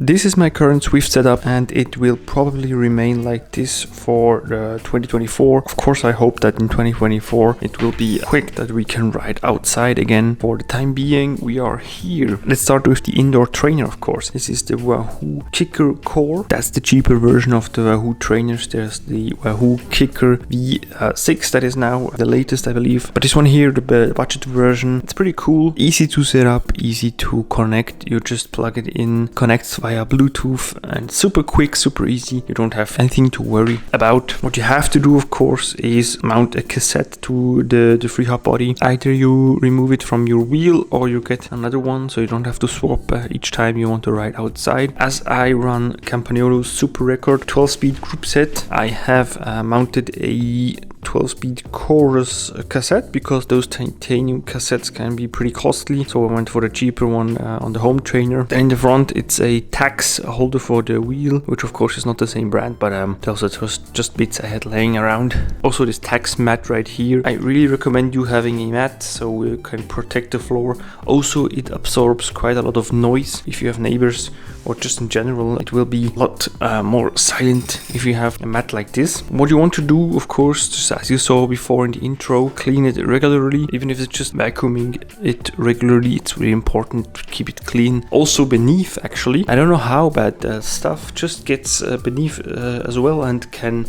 This is my current Zwift setup and it will probably remain like this for 2024. Of course, I hope that in 2024 it will be quick, that we can ride outside again. For the time being, we are here. Let's start with the indoor trainer, of course. This is the Wahoo Kicker Core. That's the cheaper version of the Wahoo trainers. There's the Wahoo Kicker V6 that is now the latest, I believe. But this one here, the budget version, it's pretty cool. Easy to set up, easy to connect. You just plug it in, connects via Bluetooth, and super quick, super easy. You don't have anything to worry about. What you have to do, of course, is mount a cassette to the freehub body. Either you remove it from your wheel or you get another one, so you don't have to swap each time you want to ride outside. As I run Campagnolo's Super Record 12-speed group set, I have mounted a 12-speed chorus cassette because those titanium cassettes can be pretty costly, so I went for the cheaper one on the home trainer. Then in the front it's a tax holder for the wheel, which of course is not the same brand, but those are just bits I had laying around. Also this tax mat right here, I really recommend you having a mat so you can protect the floor. Also it absorbs quite a lot of noise if you have neighbors, or just in general it will be a lot more silent if you have a mat like this. What you want to do, of course, just as you saw before in the intro, clean it regularly. Even if it's just vacuuming it regularly, it's really important to keep it clean. Also beneath, actually, I don't know how, but stuff just gets beneath as well and can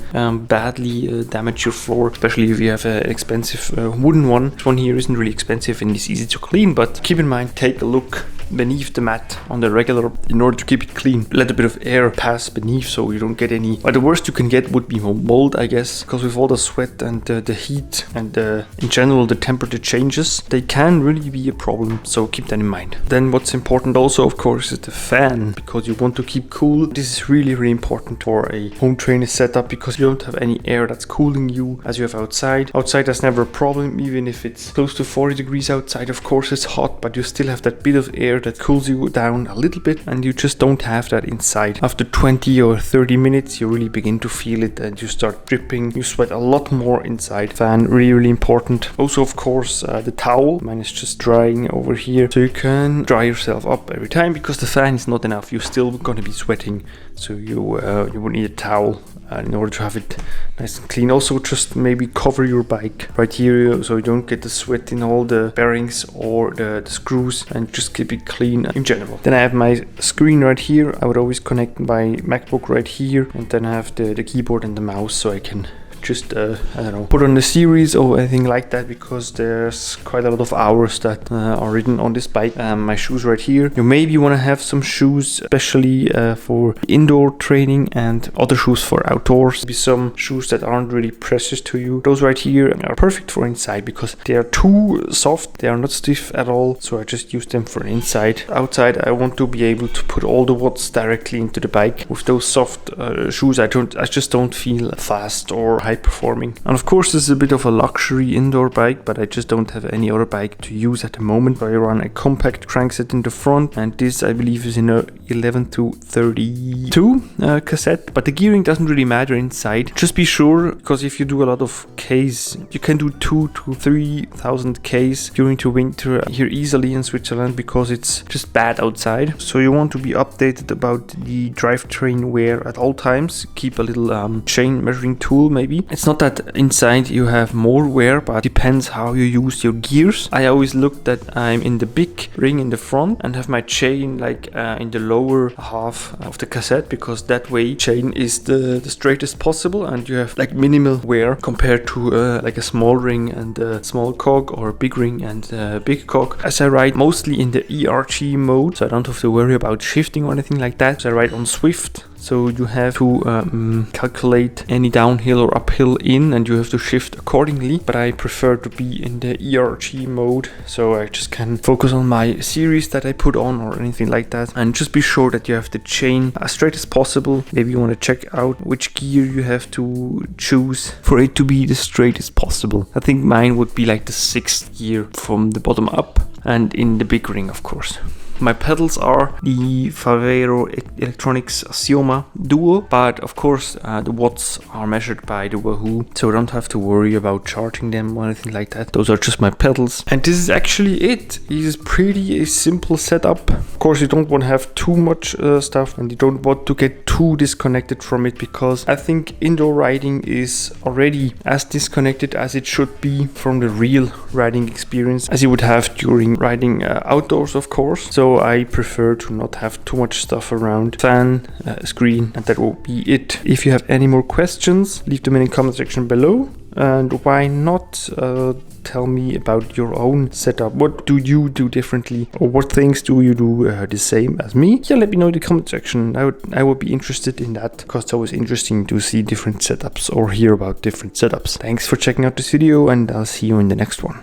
badly damage your floor, especially if you have an expensive wooden one. This one here isn't really expensive and it's easy to clean, but keep in mind, take a look beneath the mat on the regular in order to keep it clean. Let a bit of air pass beneath so you don't get any. But the worst you can get would be mold, I guess, because with all the sweat and the heat and in general the temperature changes, they can really be a problem, so keep that in mind. Then what's important also, of course, is the fan, because you want to keep cool. This is really important for a home trainer setup because you don't have any air that's cooling you as you have outside. Outside that's never a problem, even if it's close to 40 degrees outside. Of course it's hot, but you still have that bit of air that cools you down a little bit, and you just don't have that inside. After 20 or 30 minutes you really begin to feel it and you start dripping. You sweat a lot more inside. Fan, really important. Also, of course, the towel. Mine is just drying over here, so you can dry yourself up every time, because the fan is not enough. You're still going to be sweating, so you would need a towel in order to have it nice and clean. Also, just maybe cover your bike right here so you don't get the sweat in all the bearings or the screws, and just keep it clean in general. Then I have my screen right here. I would always connect my MacBook right here, and then I have the keyboard and the mouse, so I can just I don't know, put on the series or anything like that, because there's quite a lot of hours that are ridden on this bike. My shoes right here. You maybe want to have some shoes especially for indoor training and other shoes for outdoors. Maybe some shoes that aren't really precious to you. Those right here are perfect for inside because they are too soft, they are not stiff at all, so I just use them for inside. Outside I want to be able to put all the watts directly into the bike. With those soft shoes I just don't feel fast or high performing. And of course this is a bit of a luxury indoor bike, but I just don't have any other bike to use at the moment. I run a compact crankset in the front, and this I believe is in a 11 to 32 cassette, but the gearing doesn't really matter inside. Just be sure, because if you do a lot of Ks, you can do 2,000 to 3,000 Ks during the winter here easily in Switzerland, because it's just bad outside. So you want to be updated about the drivetrain wear at all times. Keep a little chain measuring tool maybe. It's not that inside you have more wear, but depends how you use your gears. I always look that I'm in the big ring in the front and have my chain like in the lower half of the cassette, because that way chain is the straightest possible and you have like minimal wear compared to like a small ring and a small cog, or a big ring and a big cog. As I ride mostly in the ERG mode, so I don't have to worry about shifting or anything like that. So I ride on Zwift, so you have to calculate any downhill or uphill in, and you have to shift accordingly. But I prefer to be in the ERG mode, so I just can focus on my series that I put on or anything like that. And just be sure that you have the chain as straight as possible. Maybe you want to check out which gear you have to choose for it to be the straightest possible. I think mine would be like the 6th gear from the bottom up, and in the big ring, of course. My pedals are the Favero Electronics Sioma Duo, but of course the watts are measured by the Wahoo, so don't have to worry about charging them or anything like that. Those are just my pedals. And this is actually it. It is pretty a simple setup. Of course, you don't want to have too much stuff, and you don't want to get too disconnected from it, because I think indoor riding is already as disconnected as it should be from the real riding experience as you would have during riding outdoors, of course. So I prefer to not have too much stuff around. Fan, screen, and that will be it. If you have any more questions, leave them in the comment section below. And why not tell me about your own setup? What do you do differently, or what things do you do the same as me? Yeah, let me know in the comment section. I would be interested in that, because it's always interesting to see different setups or hear about different setups. Thanks for checking out this video, and I'll see you in the next one.